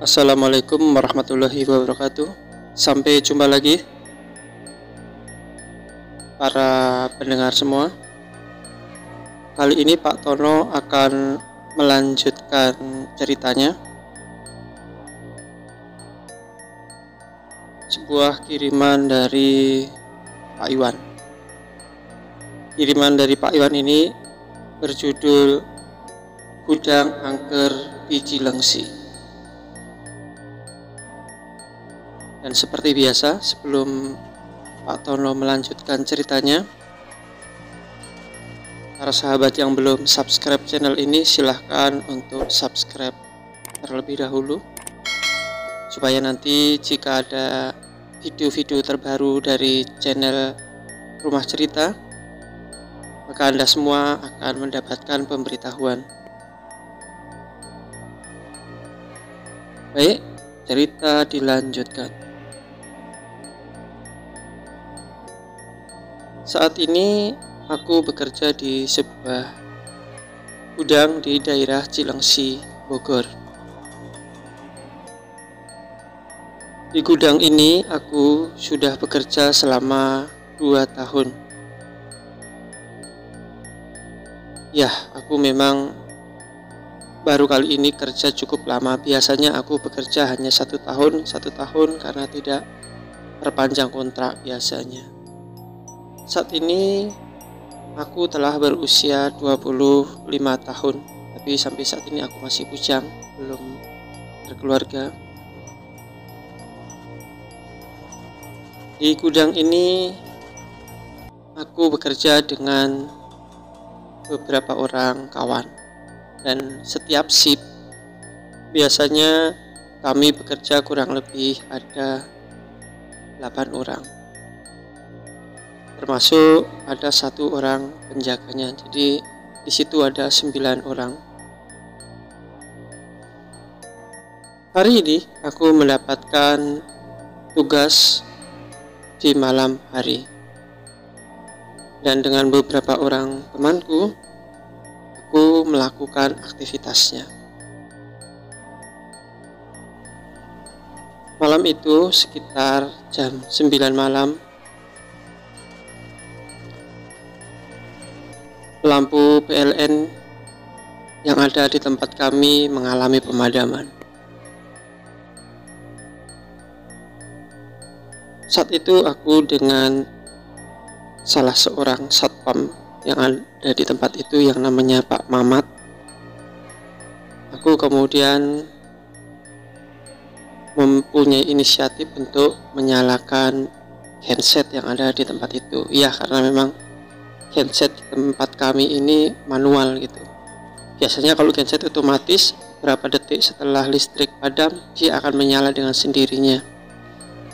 Assalamualaikum warahmatullahi wabarakatuh. Sampai jumpa lagi para pendengar semua. Kali ini Pak Tono akan melanjutkan ceritanya. Sebuah kiriman dari Pak Iwan. Kiriman dari Pak Iwan ini berjudul Gudang Angker di Cilengsi. Dan seperti biasa, sebelum Pak Tono melanjutkan ceritanya, para sahabat yang belum subscribe channel ini silahkan untuk subscribe terlebih dahulu, supaya nanti jika ada video-video terbaru dari channel Rumah Cerita, maka Anda semua akan mendapatkan pemberitahuan. Baik, cerita dilanjutkan. Saat ini aku bekerja di sebuah gudang di daerah Cilengsi, Bogor. Di gudang ini aku sudah bekerja selama 2 tahun. Ya, aku memang baru kali ini kerja cukup lama. Biasanya aku bekerja hanya 1 tahun karena tidak perpanjang kontrak biasanya. Saat ini aku telah berusia 25 tahun, tapi sampai saat ini aku masih bujang, belum berkeluarga. Di gudang ini aku bekerja dengan beberapa orang kawan, dan setiap shift biasanya kami bekerja kurang lebih ada 8 orang. Termasuk ada 1 orang penjaganya, jadi di situ ada 9 orang. Hari ini aku mendapatkan tugas di malam hari, dan dengan beberapa orang temanku aku melakukan aktivitasnya. Malam itu sekitar jam 9 malam, lampu PLN yang ada di tempat kami mengalami pemadaman. Saat itu aku dengan salah seorang satpam yang ada di tempat itu yang namanya Pak Mamat. Aku kemudian mempunyai inisiatif untuk menyalakan genset yang ada di tempat itu. Iya, karena memang genset di tempat kami ini manual gitu. Biasanya kalau genset otomatis berapa detik setelah listrik padam dia akan menyala dengan sendirinya.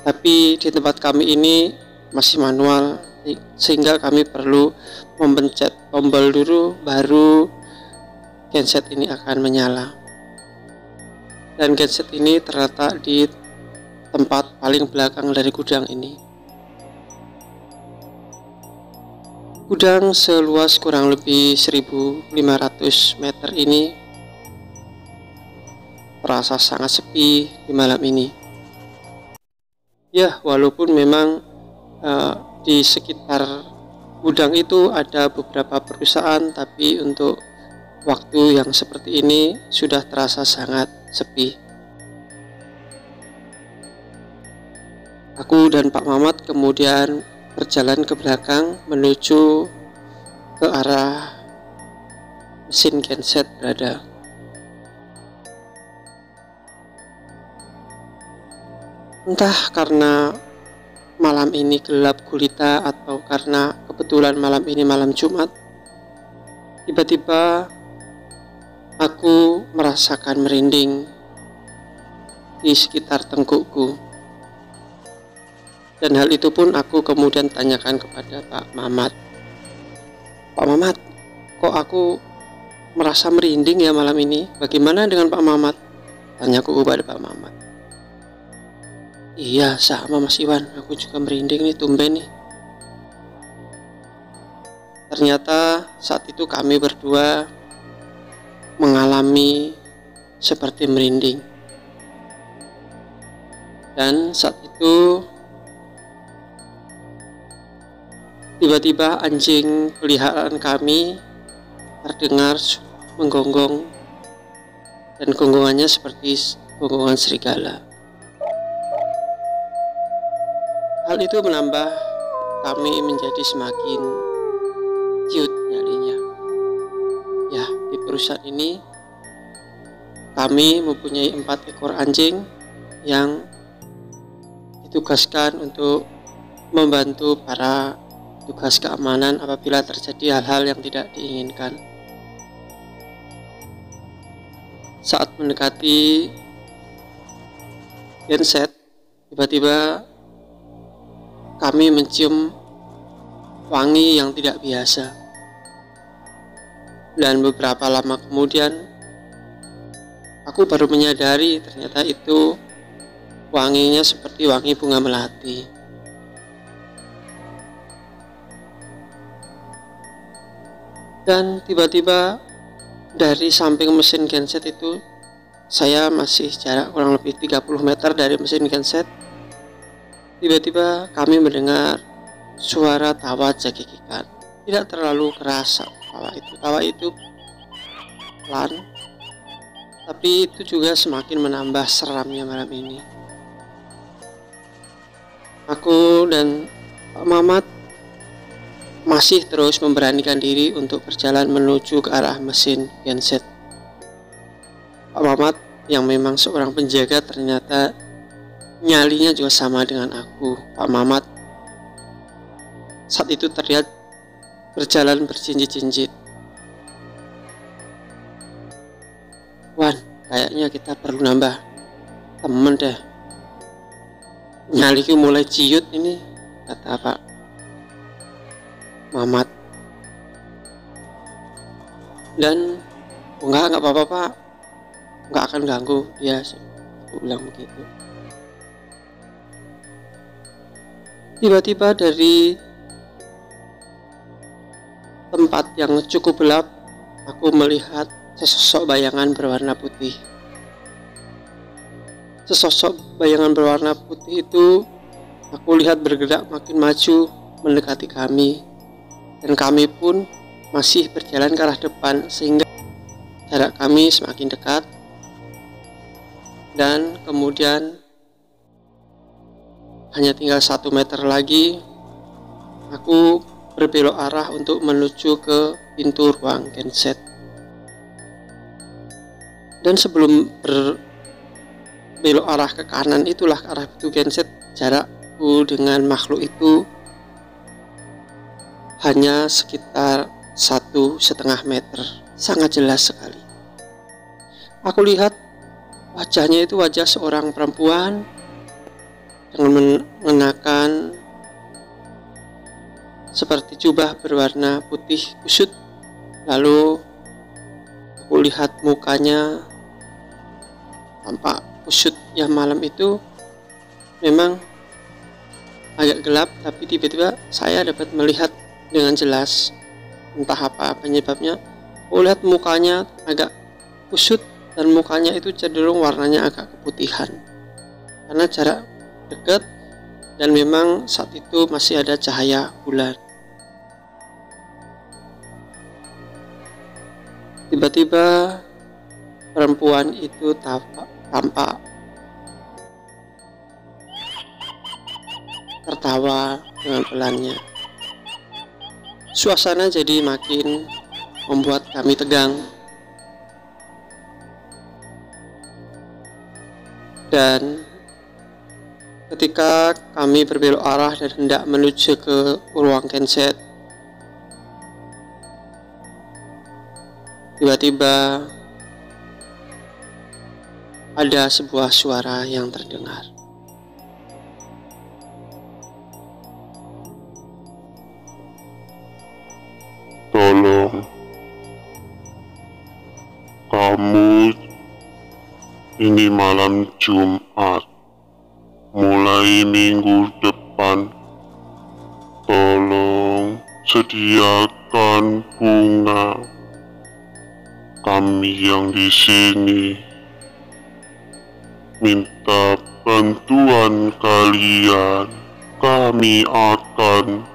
Tapi di tempat kami ini masih manual, sehingga kami perlu mempencet tombol dulu baru genset ini akan menyala. Dan genset ini terletak di tempat paling belakang dari gudang ini. Gudang seluas kurang lebih 1.500 meter ini terasa sangat sepi di malam ini. Ya, walaupun memang di sekitar gudang itu ada beberapa perusahaan, tapi untuk waktu yang seperti ini sudah terasa sangat sepi. Aku dan Pak Mamat kemudian berjalan ke belakang menuju ke arah mesin genset berada. Entah karena malam ini gelap gulita atau karena kebetulan malam ini malam Jumat, tiba-tiba aku merasakan merinding di sekitar tengkukku. Dan hal itu pun aku kemudian tanyakan kepada Pak Mamat. Pak Mamat, kok aku merasa merinding ya malam ini? Bagaimana dengan Pak Mamat? Tanyaku kepada Pak Mamat. Iya, sama Mas Iwan, aku juga merinding nih, tumben nih. Ternyata saat itu kami berdua mengalami seperti merinding. Dan saat itu tiba-tiba anjing peliharaan kami terdengar menggonggong, dan gonggongannya seperti gonggongan serigala. Hal itu menambah kami menjadi semakin ciut nyalinya. Ya, di perusahaan ini kami mempunyai 4 ekor anjing yang ditugaskan untuk membantu para tugas keamanan apabila terjadi hal-hal yang tidak diinginkan. Saat mendekati genset, tiba-tiba kami mencium wangi yang tidak biasa. Dan beberapa lama kemudian, aku baru menyadari ternyata itu wanginya seperti wangi bunga melati. Dan tiba-tiba dari samping mesin genset itu, saya masih jarak kurang lebih 30 meter dari mesin genset. Tiba-tiba kami mendengar suara tawa cekikikan. Tidak terlalu keras tawa itu pelan, tapi itu juga semakin menambah seramnya malam ini. Aku dan Pak Mamat masih terus memberanikan diri untuk berjalan menuju ke arah mesin genset. Pak Mamat yang memang seorang penjaga ternyata nyalinya juga sama dengan aku. Pak Mamat saat itu terlihat berjalan berjinjit-jinjit. Wan, kayaknya kita perlu nambah temen deh. Nyaliku mulai ciut ini, kata Pak Mamat. Dan enggak apa-apa Pak, enggak akan ganggu dia, aku bilang begitu. Tiba-tiba dari tempat yang cukup gelap, aku melihat sesosok bayangan berwarna putih. Sesosok bayangan berwarna putih itu aku lihat bergerak makin maju mendekati kami, dan kami pun masih berjalan ke arah depan sehingga jarak kami semakin dekat. Dan kemudian hanya tinggal 1 meter lagi aku berbelok arah untuk menuju ke pintu ruang genset. Dan sebelum berbelok arah ke kanan itulah ke arah pintu genset, jarakku dengan makhluk itu hanya sekitar 1,5 meter, sangat jelas sekali. Aku lihat wajahnya itu wajah seorang perempuan dengan mengenakan seperti jubah berwarna putih kusut. Lalu aku lihat mukanya tampak kusut yang malam itu memang agak gelap, tapi tiba-tiba saya dapat melihat dengan jelas, entah apa penyebabnya. Aku lihat mukanya agak kusut dan mukanya itu cenderung warnanya agak keputihan karena jarak dekat dan memang saat itu masih ada cahaya bulan. Tiba-tiba perempuan itu tampak tertawa dengan pelannya. Suasana jadi makin membuat kami tegang. Dan ketika kami berbelok arah dan hendak menuju ke ruang genset, tiba-tiba ada sebuah suara yang terdengar. Tolong, kamu ini malam Jumat, mulai minggu depan, tolong sediakan bunga. Kami yang di sini minta bantuan bantuan kalian, kami akan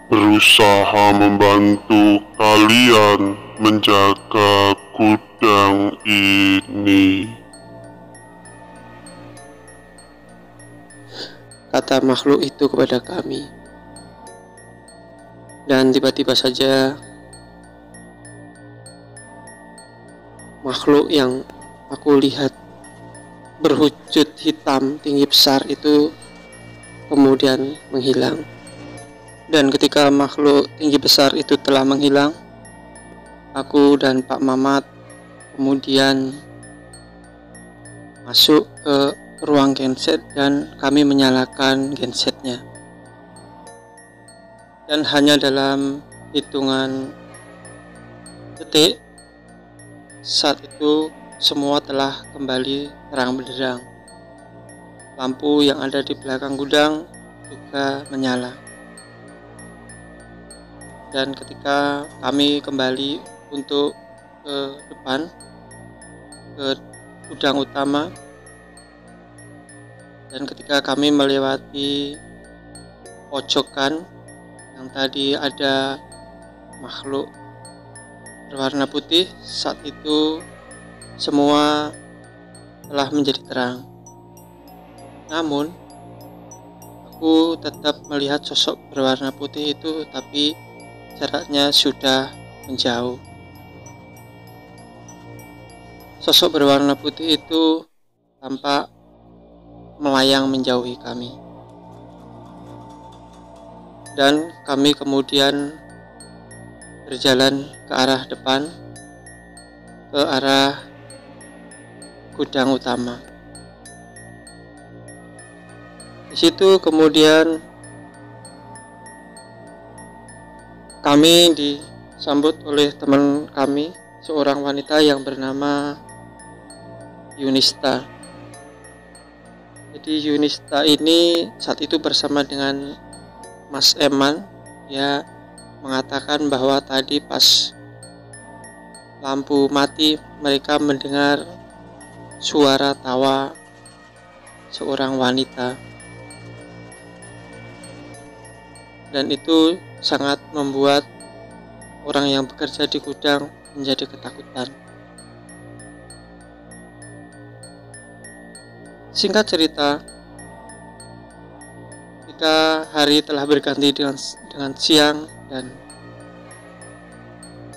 berusaha membantu kalian menjaga gudang ini. Kata makhluk itu kepada kami. Dan tiba-tiba saja makhluk yang aku lihat berwujud hitam tinggi besar itu kemudian menghilang. Dan ketika makhluk tinggi besar itu telah menghilang, aku dan Pak Mamat kemudian masuk ke ruang genset dan kami menyalakan gensetnya. Dan hanya dalam hitungan detik saat itu semua telah kembali terang benderang. Lampu yang ada di belakang gudang juga menyala. Dan ketika kami kembali untuk ke depan, ke gudang utama, dan ketika kami melewati pojokan yang tadi ada makhluk berwarna putih, saat itu semua telah menjadi terang. Namun aku tetap melihat sosok berwarna putih itu, tapi jaraknya sudah menjauh. Sosok berwarna putih itu tampak melayang menjauhi kami. Dan kami kemudian berjalan ke arah depan, ke arah gudang utama. Di situ kemudian kami disambut oleh teman kami, seorang wanita yang bernama Yunista. Jadi Yunista ini saat itu bersama dengan Mas Eman, dia mengatakan bahwa tadi pas lampu mati mereka mendengar suara tawa seorang wanita, dan itu sangat membuat orang yang bekerja di gudang menjadi ketakutan. Singkat cerita, ketika hari telah berganti dengan siang dan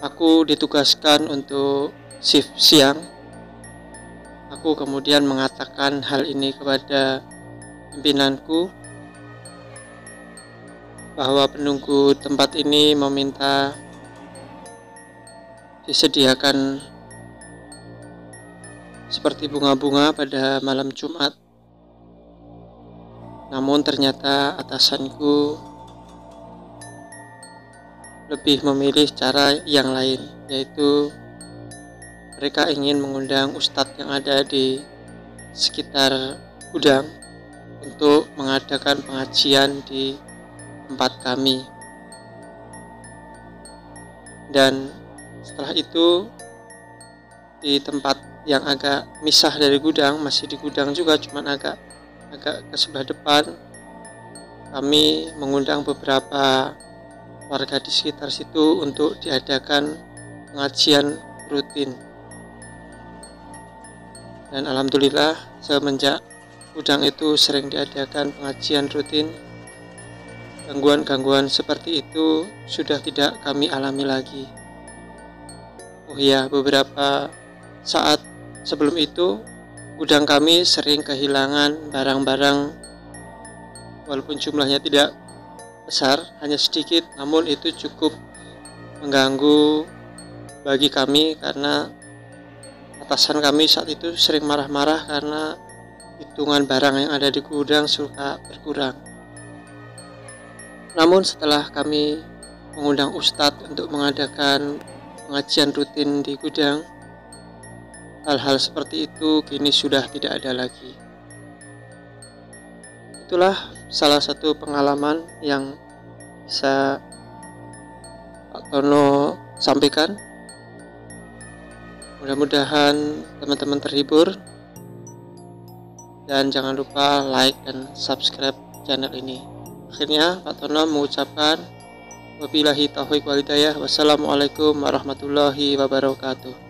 aku ditugaskan untuk shift siang, aku kemudian mengatakan hal ini kepada pimpinanku, bahwa penunggu tempat ini meminta disediakan seperti bunga-bunga pada malam Jumat. Namun ternyata atasanku lebih memilih cara yang lain, yaitu mereka ingin mengundang ustadz yang ada di sekitar gudang untuk mengadakan pengajian di tempat kami. Dan setelah itu di tempat yang agak misah dari gudang, masih di gudang juga, cuman agak ke sebelah depan, kami mengundang beberapa warga di sekitar situ untuk diadakan pengajian rutin. Dan alhamdulillah semenjak gudang itu sering diadakan pengajian rutin, gangguan-gangguan seperti itu sudah tidak kami alami lagi. Oh iya, beberapa saat sebelum itu gudang kami sering kehilangan barang-barang, walaupun jumlahnya tidak besar, hanya sedikit, namun itu cukup mengganggu bagi kami karena atasan kami saat itu sering marah-marah karena hitungan barang yang ada di gudang suka berkurang. Namun setelah kami mengundang ustadz untuk mengadakan pengajian rutin di gudang, hal-hal seperti itu kini sudah tidak ada lagi. Itulah salah satu pengalaman yang bisa Pak Tono sampaikan. Mudah-mudahan teman-teman terhibur. dan jangan lupa like dan subscribe channel ini. Akhirnya Pak Tono mengucapkan wabillahi taufiq wal hidayah. Wassalamualaikum warahmatullahi wabarakatuh.